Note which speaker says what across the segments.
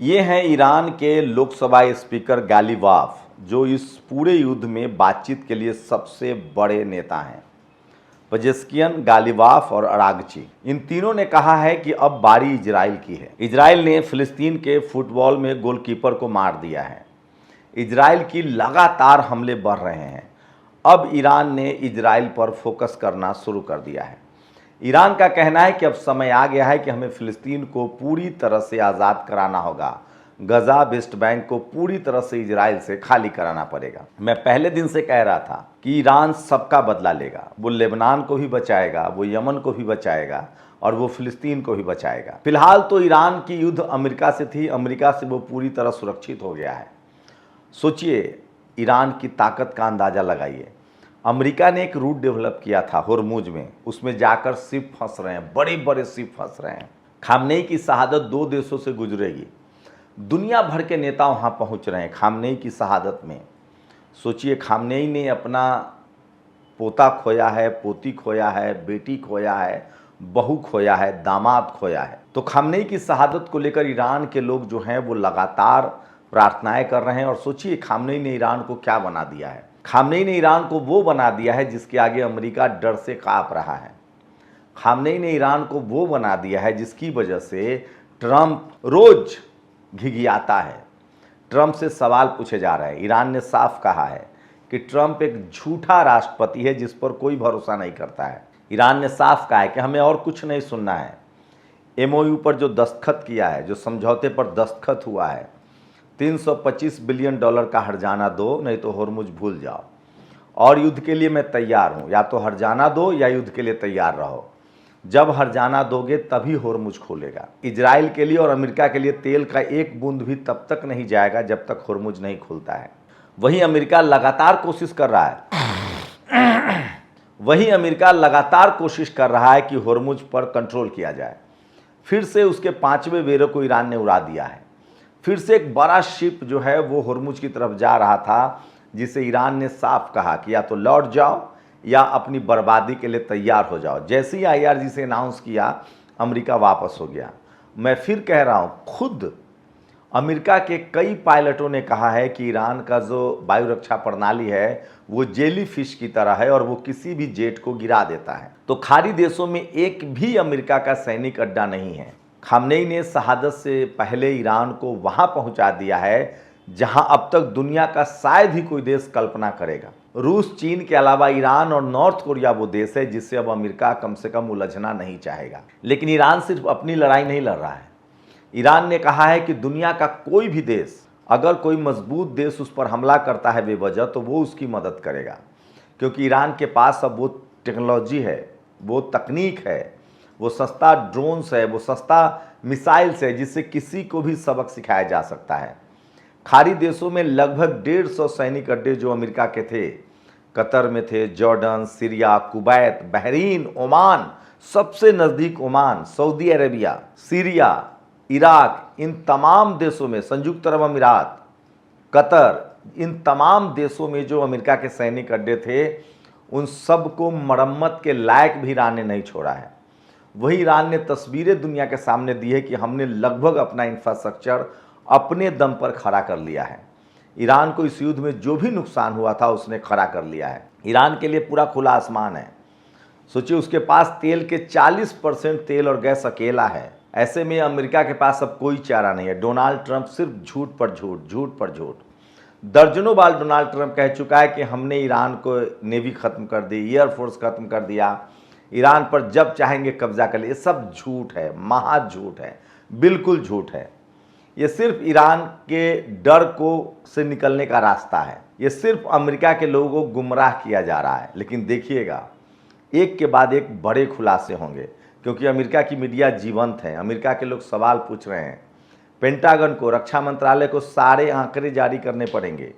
Speaker 1: ये हैं ईरान के लोकसभा स्पीकर गालिबाफ, जो इस पूरे युद्ध में बातचीत के लिए सबसे बड़े नेता हैं। पेजेश्कियान, गालिबाफ और अरागची, इन तीनों ने कहा है कि अब बारी इजराइल की है। इजराइल ने फिलिस्तीन के फुटबॉल में गोलकीपर को मार दिया है। इजराइल की लगातार हमले बढ़ रहे हैं। अब ईरान ने इजराइल पर फोकस करना शुरू कर दिया है। ईरान का कहना है कि अब समय आ गया है कि हमें फिलिस्तीन को पूरी तरह से आज़ाद कराना होगा। गजा, वेस्ट बैंक को पूरी तरह से इजराइल से खाली कराना पड़ेगा। मैं पहले दिन से कह रहा था कि ईरान सबका बदला लेगा। वो लेबनान को भी बचाएगा, वो यमन को भी बचाएगा और वो फिलिस्तीन को भी बचाएगा। फिलहाल तो ईरान की युद्ध अमेरिका से थी, अमेरिका से वो पूरी तरह सुरक्षित हो गया है। सोचिए, ईरान की ताकत का अंदाज़ा लगाइए। अमेरिका ने एक रूट डेवलप किया था होर्मुज में, उसमें जाकर शिप फंस रहे हैं, बड़े बड़े शिप फंस रहे हैं। खामनेई की शहादत 2 देशों से गुजरेगी। दुनिया भर के नेता वहाँ पहुँच रहे हैं खामनेई की शहादत में। सोचिए, खामनेई ने अपना पोता खोया है, पोती खोया है, बेटी खोया है, बहू खोया है, दामाद खोया है। तो खामनेई की शहादत को लेकर ईरान के लोग जो हैं वो लगातार प्रार्थनाएं कर रहे हैं। और सोचिए, खामनेई ने ईरान को क्या बना दिया है। खामनेई ने ईरान को वो बना दिया है जिसके आगे अमेरिका डर से कांप रहा है। खामनेई ने ईरान को वो बना दिया है जिसकी वजह से ट्रंप रोज घिघियाता है। ट्रंप से सवाल पूछे जा रहे हैं। ईरान ने साफ कहा है कि ट्रंप एक झूठा राष्ट्रपति है जिस पर कोई भरोसा नहीं करता है। ईरान ने साफ कहा है कि हमें और कुछ नहीं सुनना है। MOU पर जो दस्तखत किया है, जो समझौते पर दस्तखत हुआ है, $325 बिलियन का हर्जाना दो, नहीं तो होर्मुज भूल जाओ। और युद्ध के लिए मैं तैयार हूँ, या तो हर्जाना दो या युद्ध के लिए तैयार रहो। जब हर्जाना दोगे तभी होर्मुज खोलेगा। इजराइल के लिए और अमेरिका के लिए तेल का एक बूंद भी तब तक नहीं जाएगा जब तक होर्मुज नहीं खुलता है। वहीं अमेरिका लगातार कोशिश कर रहा है कि होर्मुज पर कंट्रोल किया जाए। फिर से उसके 5वें बेड़े को ईरान ने उड़ा दिया है। फिर से एक बड़ा शिप जो है वो होर्मुज की तरफ जा रहा था, जिसे ईरान ने साफ कहा कि या तो लौट जाओ या अपनी बर्बादी के लिए तैयार हो जाओ। जैसे ही IRG से अनाउंस किया, अमेरिका वापस हो गया। मैं फिर कह रहा हूँ, खुद अमेरिका के कई पायलटों ने कहा है कि ईरान का जो वायु रक्षा प्रणाली है वो जेली फिश की तरह है और वो किसी भी जेट को गिरा देता है। तो खाड़ी देशों में एक भी अमेरिका का सैनिक अड्डा नहीं है। खामनेई ने शहादत से पहले ईरान को वहां पहुंचा दिया है जहां अब तक दुनिया का शायद ही कोई देश कल्पना करेगा। रूस, चीन के अलावा ईरान और नॉर्थ कोरिया वो देश है जिससे अब अमेरिका कम से कम उलझना नहीं चाहेगा। लेकिन ईरान सिर्फ अपनी लड़ाई नहीं लड़ रहा है। ईरान ने कहा है कि दुनिया का कोई भी देश, अगर कोई मजबूत देश उस पर हमला करता है बेवजह, तो वो उसकी मदद करेगा। क्योंकि ईरान के पास अब वो टेक्नोलॉजी है, वो तकनीक है, वो सस्ता ड्रोन्स है, वो सस्ता मिसाइल्स है जिससे किसी को भी सबक सिखाया जा सकता है। खाड़ी देशों में लगभग 150 सैनिक अड्डे जो अमेरिका के थे, कतर में थे, Jordan, Syria, Kuwait, Bahrain, Oman, सबसे नज़दीक Oman, Saudi Arabia, Syria, Iraq, इन तमाम देशों में, संयुक्त अरब अमीरात, कतर, इन तमाम देशों में जो अमेरिका के सैनिक अड्डे थे, उन सब को मरम्मत के लायक भी ईरान ने नहीं छोड़ा है। वही ईरान ने तस्वीरें दुनिया के सामने दी है कि हमने लगभग अपना इंफ्रास्ट्रक्चर अपने दम पर खड़ा कर लिया है। ईरान को इस युद्ध में जो भी नुकसान हुआ था उसने खड़ा कर लिया है। ईरान के लिए पूरा खुला आसमान है। सोचिए, उसके पास तेल के 40% तेल और गैस अकेला है। ऐसे में अमेरिका के पास अब कोई चारा नहीं है। डोनाल्ड ट्रंप सिर्फ झूठ पर झूठ, झूठ पर झूठ। दर्जनों बार डोनाल्ड ट्रंप कह चुका है कि हमने ईरान को नेवी खत्म कर दी, एयरफोर्स खत्म कर दिया, ईरान पर जब चाहेंगे कब्जा कर ले। ये सब झूठ है, महा झूठ है, बिल्कुल झूठ है। ये सिर्फ ईरान के डर को से निकलने का रास्ता है। ये सिर्फ अमेरिका के लोगों को गुमराह किया जा रहा है। लेकिन देखिएगा, एक के बाद एक बड़े खुलासे होंगे, क्योंकि अमेरिका की मीडिया जीवंत है। अमेरिका के लोग सवाल पूछ रहे हैं। पेंटागन को, रक्षा मंत्रालय को सारे आंकड़े जारी करने पड़ेंगे।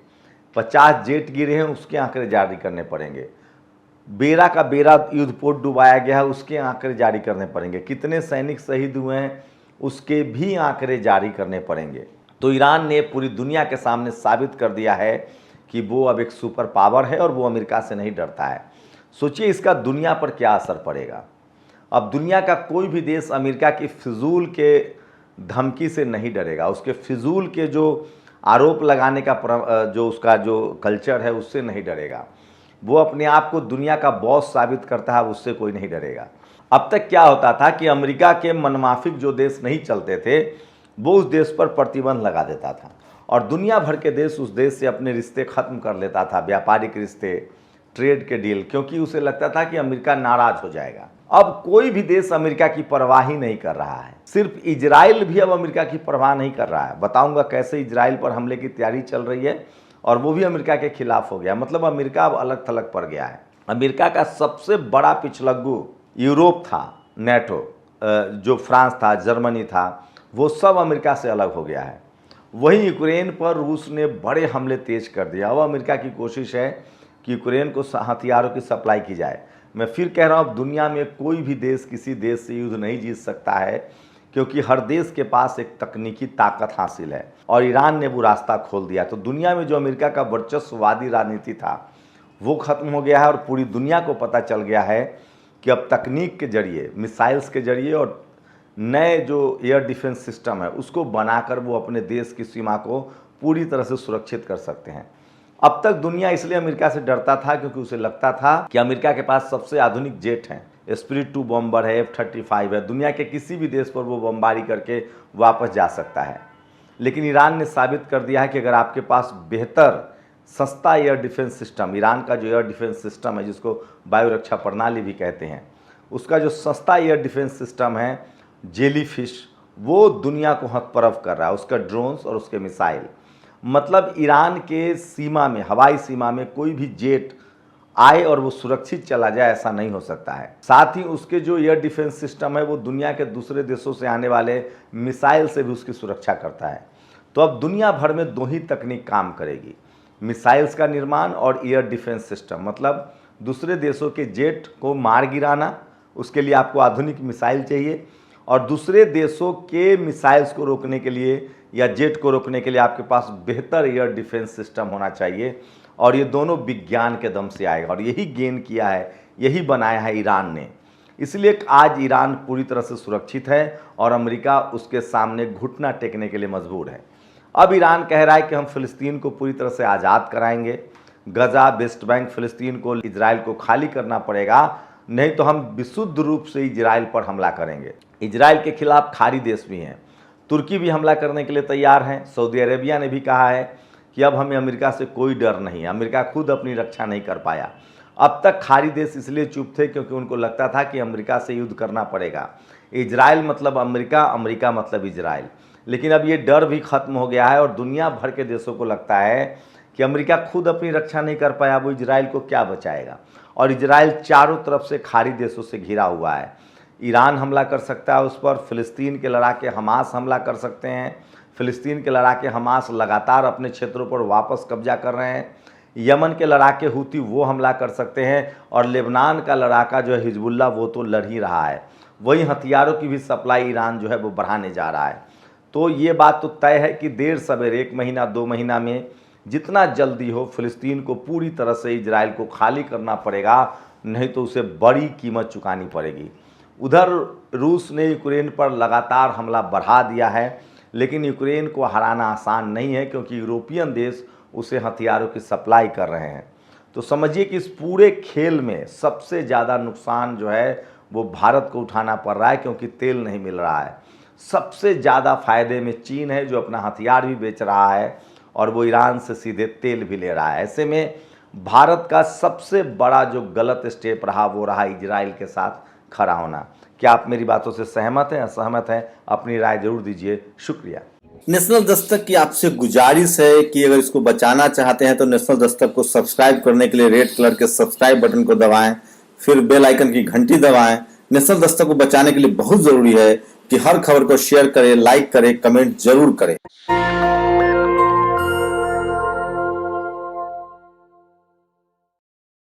Speaker 1: 50 जेट गिरे हैं, उसके आंकड़े जारी करने पड़ेंगे। बेरा का बेरा युद्धपोत डुबाया गया है, उसके आंकड़े जारी करने पड़ेंगे। कितने सैनिक शहीद हुए हैं, उसके भी आंकड़े जारी करने पड़ेंगे। तो ईरान ने पूरी दुनिया के सामने साबित कर दिया है कि वो अब एक सुपर पावर है और वो अमेरिका से नहीं डरता है। सोचिए, इसका दुनिया पर क्या असर पड़ेगा। अब दुनिया का कोई भी देश अमेरिका की फिजूल के धमकी से नहीं डरेगा, उसके फिजूल के जो आरोप लगाने का जो उसका जो कल्चर है उससे नहीं डरेगा। वो अपने आप को दुनिया का बॉस साबित करता है, उससे कोई नहीं डरेगा। अब तक क्या होता था कि अमेरिका के मनमाफिक जो देश नहीं चलते थे वो उस देश पर प्रतिबंध लगा देता था और दुनिया भर के देश उस देश से अपने रिश्ते खत्म कर लेता था, व्यापारिक रिश्ते, ट्रेड के डील, क्योंकि उसे लगता था कि अमेरिका नाराज हो जाएगा। अब कोई भी देश अमेरिका की परवाह ही नहीं कर रहा है, सिर्फ इजराइल भी अब अमेरिका की परवाह नहीं कर रहा है। बताऊंगा कैसे इजराइल पर हमले की तैयारी चल रही है और वो भी अमेरिका के खिलाफ हो गया। मतलब अमेरिका अब अलग थलग पड़ गया है। अमेरिका का सबसे बड़ा पिछलग्गू यूरोप था, नेटो, जो फ्रांस था, जर्मनी था, वो सब अमेरिका से अलग हो गया है। वहीं यूक्रेन पर रूस ने बड़े हमले तेज कर दिया। अब अमेरिका की कोशिश है कि यूक्रेन को हथियारों की सप्लाई की जाए। मैं फिर कह रहा हूँ, दुनिया में कोई भी देश किसी देश से युद्ध नहीं जीत सकता है, क्योंकि हर देश के पास एक तकनीकी ताकत हासिल है और ईरान ने वो रास्ता खोल दिया। तो दुनिया में जो अमेरिका का वर्चस्ववादी राजनीति था वो खत्म हो गया है और पूरी दुनिया को पता चल गया है कि अब तकनीक के जरिए, मिसाइल्स के जरिए और नए जो एयर डिफेंस सिस्टम है उसको बनाकर वो अपने देश की सीमा को पूरी तरह से सुरक्षित कर सकते हैं। अब तक दुनिया इसलिए अमेरिका से डरता था क्योंकि उसे लगता था कि अमेरिका के पास सबसे आधुनिक जेट हैं, स्पिरिट 2 बॉम्बर है, F-35 है, दुनिया के किसी भी देश पर वो बमबारी करके वापस जा सकता है। लेकिन ईरान ने साबित कर दिया है कि अगर आपके पास बेहतर सस्ता एयर डिफेंस सिस्टम, ईरान का जो एयर डिफेंस सिस्टम है जिसको वायु रक्षा प्रणाली भी कहते हैं, उसका जो सस्ता एयर डिफेंस सिस्टम है जेलीफिश, वो दुनिया को हतप्रभ कर रहा है, उसका ड्रोन्स और उसके मिसाइल। मतलब ईरान के सीमा में, हवाई सीमा में कोई भी जेट आए और वो सुरक्षित चला जाए, ऐसा नहीं हो सकता है। साथ ही उसके जो एयर डिफेंस सिस्टम है वो दुनिया के दूसरे देशों से आने वाले मिसाइल से भी उसकी सुरक्षा करता है। तो अब दुनिया भर में 2 ही तकनीक काम करेगी, मिसाइल्स का निर्माण और एयर डिफेंस सिस्टम। मतलब दूसरे देशों के जेट को मार गिराना, उसके लिए आपको आधुनिक मिसाइल चाहिए, और दूसरे देशों के मिसाइल्स को रोकने के लिए या जेट को रोकने के लिए आपके पास बेहतर एयर डिफेंस सिस्टम होना चाहिए। और ये दोनों विज्ञान के दम से आएगा और यही गेन किया है, यही बनाया है ईरान ने। इसलिए आज ईरान पूरी तरह से सुरक्षित है और अमेरिका उसके सामने घुटना टेकने के लिए मजबूर है। अब ईरान कह रहा है कि हम फ़िलिस्तीन को पूरी तरह से आज़ाद कराएंगे, गजा, वेस्ट बैंक, फ़िलिस्तीन को, इजराइल को खाली करना पड़ेगा, नहीं तो हम विशुद्ध रूप से इजराइल पर हमला करेंगे। इजराइल के खिलाफ खाड़ी देश भी हैं, तुर्की भी हमला करने के लिए तैयार हैं। सऊदी अरेबिया ने भी कहा है कि अब हमें अमेरिका से कोई डर नहीं है, अमेरिका खुद अपनी रक्षा नहीं कर पाया। अब तक खाड़ी देश इसलिए चुप थे क्योंकि उनको लगता था कि अमेरिका से युद्ध करना पड़ेगा, इजराइल मतलब अमेरिका, अमेरिका मतलब इजराइल। लेकिन अब ये डर भी खत्म हो गया है और दुनिया भर के देशों को लगता है कि अमेरिका खुद अपनी रक्षा नहीं कर पाया, वो इजराइल को क्या बचाएगा। और इजराइल चारों तरफ से खाड़ी देशों से घिरा हुआ है। ईरान हमला कर सकता है उस पर, फ़िलिस्तीन के लड़ाके हमास हमला कर सकते हैं, फ़िलिस्तीन के लड़ाके हमास लगातार अपने क्षेत्रों पर वापस कब्जा कर रहे हैं। यमन के लड़ाके हूती वो हमला कर सकते हैं और लेबनान का लड़ाका जो है हिजबुल्लाह वो तो लड़ ही रहा है। वही हथियारों की भी सप्लाई ईरान जो है वो बढ़ाने जा रहा है। तो ये बात तो तय है कि देर सवेर 1 महीना 2 महीना में जितना जल्दी हो फ़िलिस्तीन को पूरी तरह से इजराइल को खाली करना पड़ेगा, नहीं तो उसे बड़ी कीमत चुकानी पड़ेगी। उधर रूस ने यूक्रेन पर लगातार हमला बढ़ा दिया है, लेकिन यूक्रेन को हराना आसान नहीं है क्योंकि यूरोपियन देश उसे हथियारों की सप्लाई कर रहे हैं। तो समझिए कि इस पूरे खेल में सबसे ज़्यादा नुकसान जो है वो भारत को उठाना पड़ रहा है, क्योंकि तेल नहीं मिल रहा है। सबसे ज़्यादा फ़ायदे में चीन है जो अपना हथियार भी बेच रहा है और वो ईरान से सीधे तेल भी ले रहा है। ऐसे में भारत का सबसे बड़ा जो गलत स्टेप रहा वो रहा इजराइल के साथ खड़ा होना। क्या आप मेरी बातों से सहमत हैं, असहमत हैं? अपनी राय जरूर दीजिए। शुक्रिया।
Speaker 2: नेशनल दस्तक की आपसे गुजारिश है कि अगर इसको बचाना चाहते हैं तो नेशनल दस्तक को सब्सक्राइब करने के लिए रेड कलर के सब्सक्राइब बटन को दबाएं, फिर बेल आइकन की घंटी दबाएं। नेशनल दस्तक को बचाने के लिए बहुत जरूरी है कि हर खबर को शेयर करें, लाइक करें, कमेंट जरूर करें।